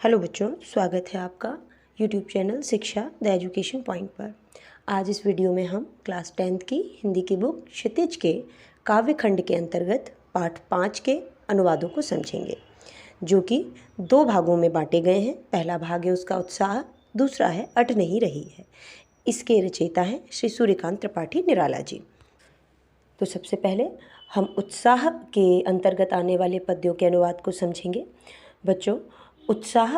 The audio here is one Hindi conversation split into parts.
हेलो बच्चों, स्वागत है आपका यूट्यूब चैनल शिक्षा द एजुकेशन पॉइंट पर। आज इस वीडियो में हम क्लास 10th की हिंदी की बुक क्षितिज के काव्य खंड के अंतर्गत पाठ 5 के अनुवादों को समझेंगे, जो कि 2 भागों में बांटे गए हैं। पहला भाग है उसका उत्साह, दूसरा है अट नहीं रही है। इसके रचयिता हैं श्री सूर्यकांत त्रिपाठी निराला जी। तो सबसे पहले हम उत्साह के अंतर्गत आने वाले पद्यों के अनुवाद को समझेंगे। बच्चों, उत्साह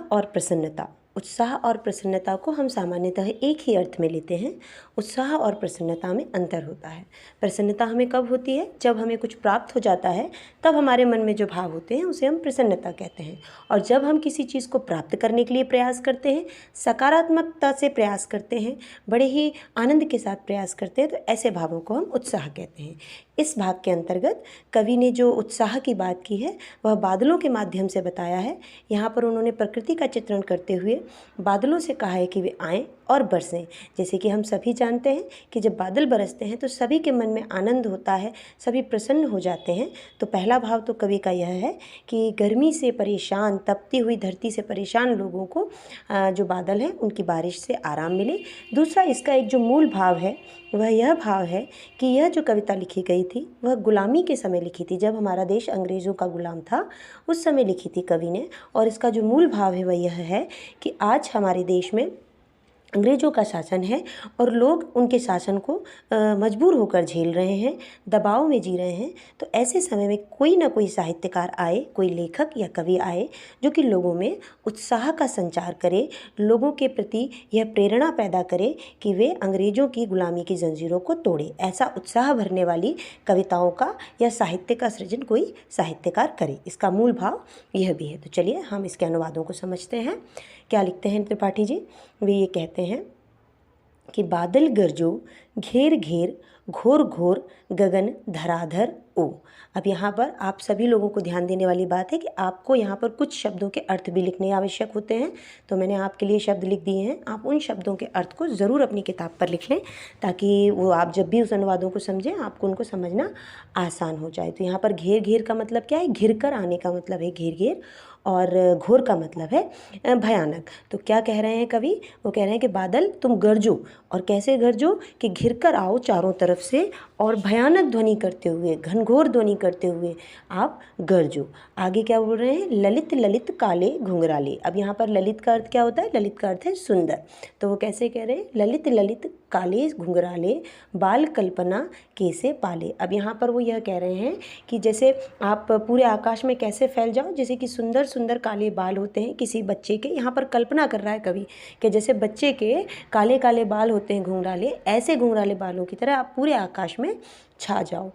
और प्रसन्नता को हम सामान्यतः एक ही अर्थ में लेते हैं। उत्साह और प्रसन्नता में अंतर होता है। प्रसन्नता हमें कब होती है? जब हमें कुछ प्राप्त हो जाता है, तब हमारे मन में जो भाव होते हैं उसे हम प्रसन्नता कहते हैं। और जब हम किसी चीज़ को प्राप्त करने के लिए प्रयास करते हैं, सकारात्मकता से प्रयास करते हैं, बड़े ही आनंद के साथ प्रयास करते हैं, तो ऐसे भावों को हम उत्साह कहते हैं। इस भाग के अंतर्गत कवि ने जो उत्साह की बात की है वह बादलों के माध्यम से बताया है। यहाँ पर उन्होंने प्रकृति का चित्रण करते हुए बादलों से कहा है कि वे आएँ और बरसें। जैसे कि हम सभी जानते हैं कि जब बादल बरसते हैं तो सभी के मन में आनंद होता है, सभी प्रसन्न हो जाते हैं। तो पहला भाव तो कवि का यह है कि गर्मी से परेशान, तपती हुई धरती से परेशान लोगों को जो बादल हैं उनकी बारिश से आराम मिले। दूसरा, इसका एक जो मूल भाव है वह यह भाव है कि यह जो कविता लिखी गई थी वह गुलामी के समय लिखी थी, जब हमारा देश अंग्रेज़ों का गुलाम था उस समय लिखी थी कवि ने। और इसका जो मूल भाव है वह यह है कि आज हमारे देश में अंग्रेज़ों का शासन है और लोग उनके शासन को मजबूर होकर झेल रहे हैं, दबाव में जी रहे हैं। तो ऐसे समय में कोई ना कोई साहित्यकार आए, कोई लेखक या कवि आए जो कि लोगों में उत्साह का संचार करे, लोगों के प्रति यह प्रेरणा पैदा करे कि वे अंग्रेज़ों की गुलामी की जंजीरों को तोड़े। ऐसा उत्साह भरने वाली कविताओं का या साहित्य का सृजन कोई साहित्यकार करे। इसका मूल भाव यह भी है। तो चलिए हम इसके अनुवादों को समझते हैं। क्या लिखते हैं त्रिपाठी जी? वे ये कहते हैं कि बादल गरजो घेर घेर, घोर घोर गगन धराधर ओ। अब यहाँ पर आप सभी लोगों को ध्यान देने वाली बात है कि आपको यहाँ पर कुछ शब्दों के अर्थ भी लिखने आवश्यक होते हैं। तो मैंने आपके लिए शब्द लिख दिए हैं, आप उन शब्दों के अर्थ को ज़रूर अपनी किताब पर लिख लें, ताकि वो आप जब भी उस अनुवादों को समझें आपको उनको समझना आसान हो जाए। तो यहाँ पर घेर घेर का मतलब क्या है? घिर कर आने का मतलब है घेर घेर, और घोर का मतलब है भयानक। तो क्या कह रहे हैं कवि? वो कह रहे हैं कि बादल तुम गरजो, और कैसे गरजो? कि घिर कर आओ चारों तरफ से और भयानक ध्वनि करते हुए, घनघोर ध्वनि करते हुए आप गरजो। आगे क्या बोल रहे हैं? ललित ललित काले घुंघराले। अब यहाँ पर ललित का अर्थ क्या होता है? ललित का अर्थ है सुंदर। तो वो कैसे कह रहे हैं? ललित ललित काले घुंघराले, बाल कल्पना कैसे पाले। अब यहाँ पर वो यह कह रहे हैं कि जैसे आप पूरे आकाश में कैसे फैल जाओ, जैसे कि सुंदर सुंदर काले बाल होते हैं किसी बच्चे के। यहाँ पर कल्पना कर रहा है कवि कि जैसे बच्चे के काले काले बाल होते हैं घुंघराले, ऐसे घुंघराले बालों की तरह आप पूरे आकाश में छा जाओ।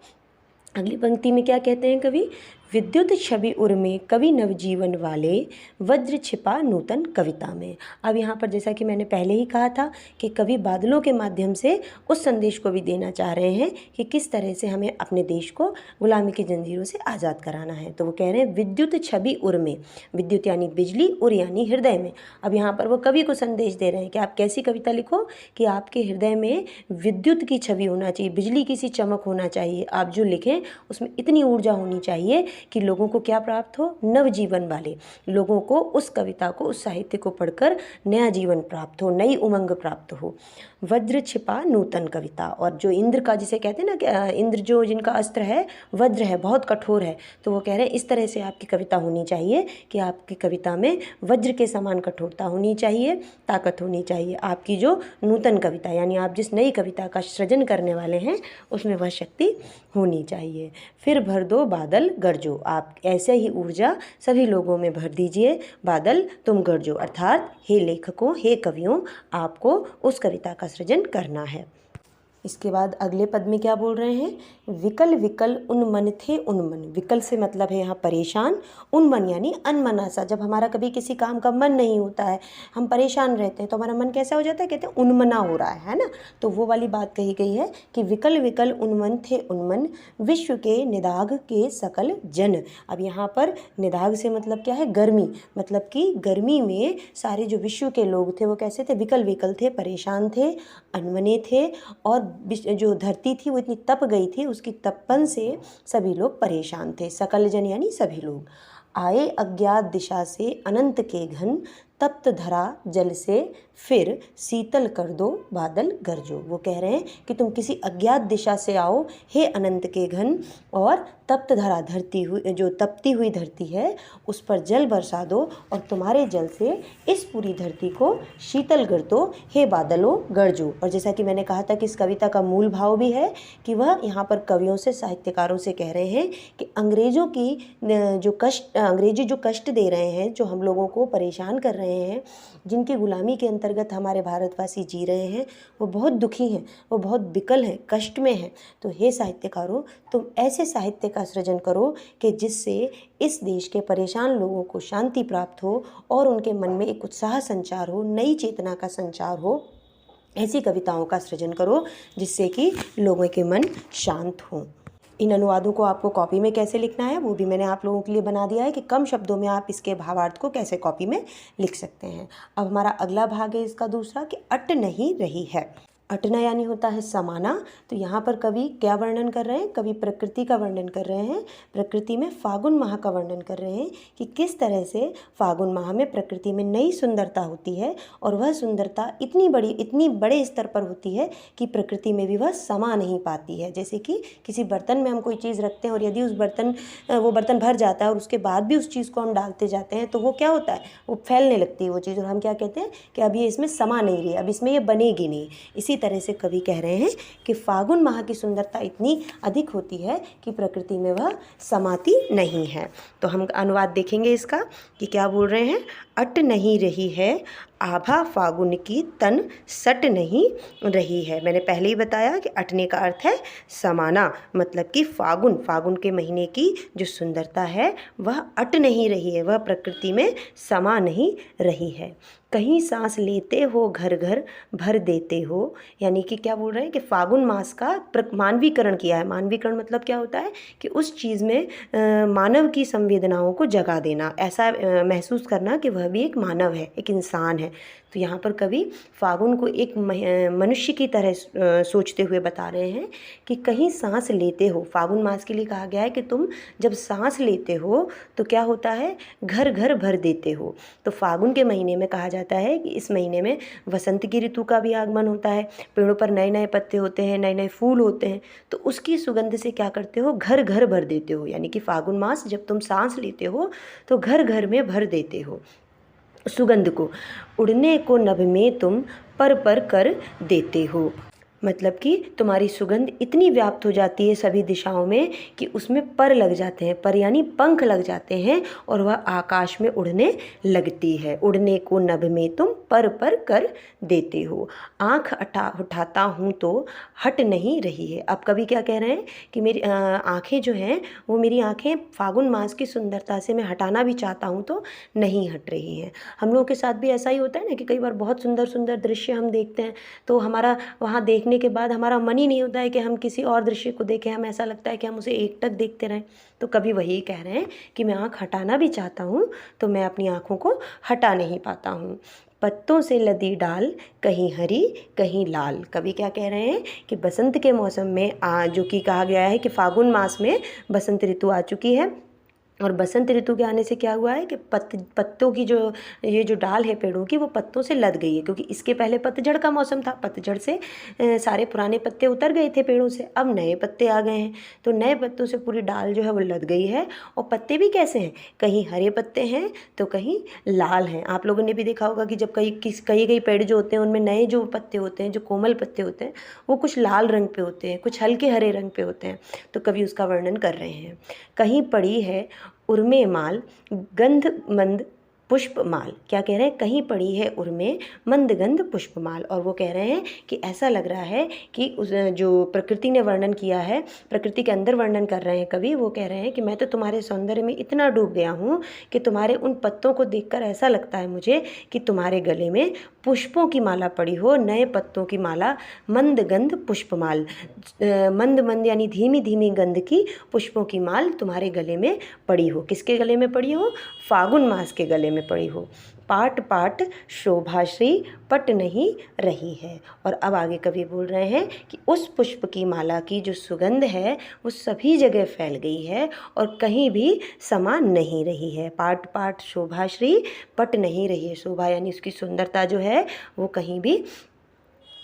अगली पंक्ति में क्या कहते हैं कवि? विद्युत छवि उर्मे कवि नवजीवन वाले, वज्र छिपा नूतन कविता में। अब यहाँ पर जैसा कि मैंने पहले ही कहा था कि कवि बादलों के माध्यम से उस संदेश को भी देना चाह रहे हैं कि किस तरह से हमें अपने देश को गुलामी की जंजीरों से आज़ाद कराना है। तो वो कह रहे हैं विद्युत छवि उर्मे, विद्युत यानी बिजली, उर यानी हृदय में। अब यहाँ पर वो कवि को संदेश दे रहे हैं कि आप कैसी कविता लिखो कि आपके हृदय में विद्युत की छवि होना चाहिए, बिजली की सी चमक होना चाहिए। आप जो लिखें उसमें इतनी ऊर्जा होनी चाहिए कि लोगों को क्या प्राप्त हो? नवजीवन वाले लोगों को उस कविता को, उस साहित्य को पढ़कर नया जीवन प्राप्त हो, नई उमंग प्राप्त हो। वज्र छिपा नूतन कविता, और जो इंद्र का, जिसे कहते हैं ना कि इंद्र जो जिनका अस्त्र है वज्र है, बहुत कठोर है, तो वो कह रहे हैं इस तरह से आपकी कविता होनी चाहिए कि आपकी कविता में वज्र के समान कठोरता होनी चाहिए, ताकत होनी चाहिए। आपकी जो नूतन कविता यानी आप जिस नई कविता का सृजन करने वाले हैं उसमें वह शक्ति होनी चाहिए। फिर भर दो बादल गरजो, आप ऐसे ही ऊर्जा सभी लोगों में भर दीजिए। बादल तुम गरजो, अर्थात हे लेखकों, हे कवियों, आपको उस कविता का सृजन करना है। इसके बाद अगले पद में क्या बोल रहे हैं? विकल विकल उन्मन थे उन्मन। विकल से मतलब है यहाँ परेशान, उन्मन यानी अनमना सा। जब हमारा कभी किसी काम का मन नहीं होता है, हम परेशान रहते हैं, तो हमारा मन कैसा हो जाता है? कहते हैं उन्मना हो रहा है ना। तो वो वाली बात कही गई है कि विकल विकल उन्मन थे उन्मन, विश्व के निदाघ के सकल जन। अब यहाँ पर निदाघ से मतलब क्या है? गर्मी, मतलब कि गर्मी में सारे जो विश्व के लोग थे वो कैसे थे? विकल विकल थे, परेशान थे, अनमने थे, और जो धरती थी वो इतनी तप गई थी, उसकी तपन से सभी लोग परेशान थे। सकल जन यानी सभी लोग। आए अज्ञात दिशा से अनंत के घन, तप्त धरा जल से फिर शीतल कर दो बादल गरजो। वो कह रहे हैं कि तुम किसी अज्ञात दिशा से आओ हे अनंत के घन, और तप्त धरा धरती हुई जो तपती हुई धरती है उस पर जल बरसा दो, और तुम्हारे जल से इस पूरी धरती को शीतल कर दो हे बादलों गरजो। और जैसा कि मैंने कहा था कि इस कविता का मूल भाव भी है कि वह यहाँ पर कवियों से, साहित्यकारों से कह रहे हैं कि अंग्रेजी जो कष्ट दे रहे हैं, जो हम लोगों को परेशान कर रहे हैं, जिनकी गुलामी के अंतर्गत हमारे भारतवासी जी रहे हैं, वो बहुत दुखी हैं, वो बहुत विकल हैं, कष्ट में हैं। तो हे साहित्यकारों, तुम ऐसे साहित्य का सृजन करो कि जिससे इस देश के परेशान लोगों को शांति प्राप्त हो और उनके मन में एक उत्साह संचार हो, नई चेतना का संचार हो। ऐसी कविताओं का सृजन करो जिससे कि लोगों के मन शांत हों। इन अनुवादों को आपको कॉपी में कैसे लिखना है वो भी मैंने आप लोगों के लिए बना दिया है कि कम शब्दों में आप इसके भावार्थ को कैसे कॉपी में लिख सकते हैं। अब हमारा अगला भाग है इसका दूसरा, कि अट नहीं रही है। अटना यानी होता है समाना। तो यहाँ पर कवि क्या वर्णन कर रहे हैं? कवि प्रकृति का वर्णन कर रहे हैं। प्रकृति में फागुन माह का वर्णन कर रहे हैं कि किस तरह से फागुन माह में प्रकृति में नई सुंदरता होती है, और वह सुंदरता इतनी बड़े स्तर पर होती है कि प्रकृति में भी वह समा नहीं पाती है। जैसे कि किसी बर्तन में हम कोई चीज़ रखते हैं और यदि वो बर्तन भर जाता है और उसके बाद भी उस चीज़ को हम डालते जाते हैं तो वो क्या होता है, वो फैलने लगती है वो चीज़, और हम क्या कहते हैं कि अब ये इसमें समा नहीं रही, अब इसमें ये बनेगी नहीं। इसी तरह से कवि कह रहे हैं कि फागुन माह की सुंदरता इतनी अधिक होती है कि प्रकृति में वह समाती नहीं है। तो हम अनुवाद देखेंगे इसका कि क्या बोल रहे हैं। अट नहीं रही है आभा फागुन की, तन सट नहीं रही है। मैंने पहले ही बताया कि अटने का अर्थ है समाना, मतलब कि फागुन के महीने की जो सुंदरता है वह अट नहीं रही है, वह प्रकृति में समा नहीं रही है। कहीं सांस लेते हो घर घर भर देते हो, यानी कि क्या बोल रहे हैं कि फागुन मास का मानवीकरण किया है। मानवीकरण मतलब क्या होता है कि उस चीज़ में मानव की संवेदनाओं को जगा देना, ऐसा महसूस करना कि वह भी एक मानव है, एक इंसान है। तो यहाँ पर कवि फागुन को एक मनुष्य की तरह सोचते हुए बता रहे हैं कि कहीं सांस लेते हो। फागुन मास के लिए कहा गया है कि तुम जब सांस लेते हो तो क्या होता है, घर घर भर देते हो। तो फागुन के महीने में कहा जाता है कि इस महीने में वसंत की ऋतु का भी आगमन होता है, पेड़ों पर नए नए पत्ते होते हैं, नए नए फूल होते हैं, तो उसकी सुगंध से क्या करते हो, घर घर भर देते हो। यानी कि फागुन मास जब तुम सांस लेते हो तो घर घर में भर देते हो सुगंध को। उड़ने को नभ में तुम पर पर कर देते हो, मतलब कि तुम्हारी सुगंध इतनी व्याप्त हो जाती है सभी दिशाओं में कि उसमें पर लग जाते हैं, पर यानी पंख लग जाते हैं, और वह आकाश में उड़ने लगती है। उड़ने को नभ में तुम पर पर कर देते हो। आँख उठाता हूँ तो हट नहीं रही है। अब कवि क्या कह रहे हैं कि मेरी आँखें जो हैं वो मेरी आँखें फागुन मास की सुंदरता से मैं हटाना भी चाहता हूँ तो नहीं हट रही हैं। हम लोगों के साथ भी ऐसा ही होता है ना कि कई बार बहुत सुंदर सुंदर दृश्य हम देखते हैं तो हमारा वहाँ देखने के बाद हमारा मन ही नहीं होता है कि हम किसी और दृश्य को देखें, हम ऐसा लगता है कि हम उसे एकटक देखते रहें। तो कभी वही कह रहे हैं कि मैं आँख हटाना भी चाहता हूँ तो मैं अपनी आँखों को हटा नहीं पाता हूँ। पत्तों से लदी डाल कहीं हरी कहीं लाल। कवि क्या कह रहे हैं कि बसंत के मौसम में जो कि कहा गया है कि फागुन मास में बसंत ऋतु आ चुकी है, और बसंत ऋतु के आने से क्या हुआ है कि पत्तों की ये जो डाल है पेड़ों की वो पत्तों से लद गई है, क्योंकि इसके पहले पतझड़ का मौसम था। पतझड़ से सारे पुराने पत्ते उतर गए थे पेड़ों से, अब नए पत्ते आ गए हैं, तो नए पत्तों से पूरी डाल जो है वो लद गई है। और पत्ते भी कैसे हैं, कहीं हरे पत्ते हैं तो कहीं लाल हैं। आप लोगों ने भी देखा होगा कि जब कई पेड़ जो होते हैं उनमें नए जो पत्ते होते हैं, जो कोमल पत्ते होते हैं, वो कुछ लाल रंग पे होते हैं, कुछ हल्के हरे रंग पे होते हैं। तो कवि उसका वर्णन कर रहे हैं। कहीं पड़ी है उर्मे माल गंध मंद पुष्प माल। क्या कह रहे हैं, कहीं पड़ी है उर्मे मंद गंध पुष्प माल। और वो कह रहे हैं कि ऐसा लग रहा है कि उस जो प्रकृति ने वर्णन किया है, प्रकृति के अंदर वर्णन कर रहे हैं कवि, वो कह रहे हैं कि मैं तो तुम्हारे सौंदर्य में इतना डूब गया हूँ कि तुम्हारे उन पत्तों को देखकर ऐसा लगता है मुझे कि तुम्हारे गले में पुष्पों की माला पड़ी हो, नए पत्तों की माला, मंद गंध पुष्पमाल। मंद मंद यानी धीमी धीमी गंध की पुष्पों की माल तुम्हारे गले में पड़ी हो। किसके गले में पड़ी हो, फागुन मास के गले में पड़ी हो। पाट पाट शोभाश्री पट नहीं रही है। और अब आगे कवि बोल रहे हैं कि उस पुष्प की माला की जो सुगंध है वो सभी जगह फैल गई है और कहीं भी समा नहीं रही है। पाट पाट शोभाश्री पट नहीं रही है। शोभा यानी उसकी सुंदरता जो है वो कहीं भी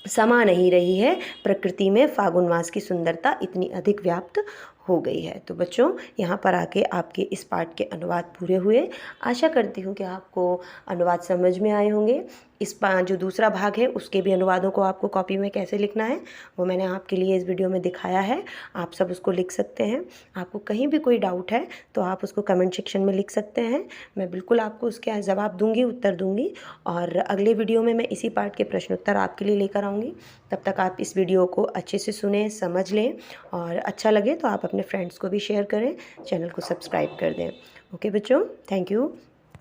समा नहीं रही है। प्रकृति में फागुन मास की सुंदरता इतनी अधिक व्याप्त हो गई है। तो बच्चों, यहाँ पर आके आपके इस पाठ के अनुवाद पूरे हुए। आशा करती हूँ कि आपको अनुवाद समझ में आए होंगे। इस जो दूसरा भाग है उसके भी अनुवादों को आपको कॉपी में कैसे लिखना है वो मैंने आपके लिए इस वीडियो में दिखाया है। आप सब उसको लिख सकते हैं। आपको कहीं भी कोई डाउट है तो आप उसको कमेंट सेक्शन में लिख सकते हैं। मैं बिल्कुल आपको उसके जवाब दूंगी, उत्तर दूंगी। और अगले वीडियो में मैं इसी पाठ के प्रश्न उत्तर आपके लिए लेकर आऊँगी। तब तक आप इस वीडियो को अच्छे से सुने, समझ लें और अच्छा लगे तो आप अपने फ्रेंड्स को भी शेयर करें, चैनल को सब्सक्राइब कर दें। ओके बच्चों, थैंक यू।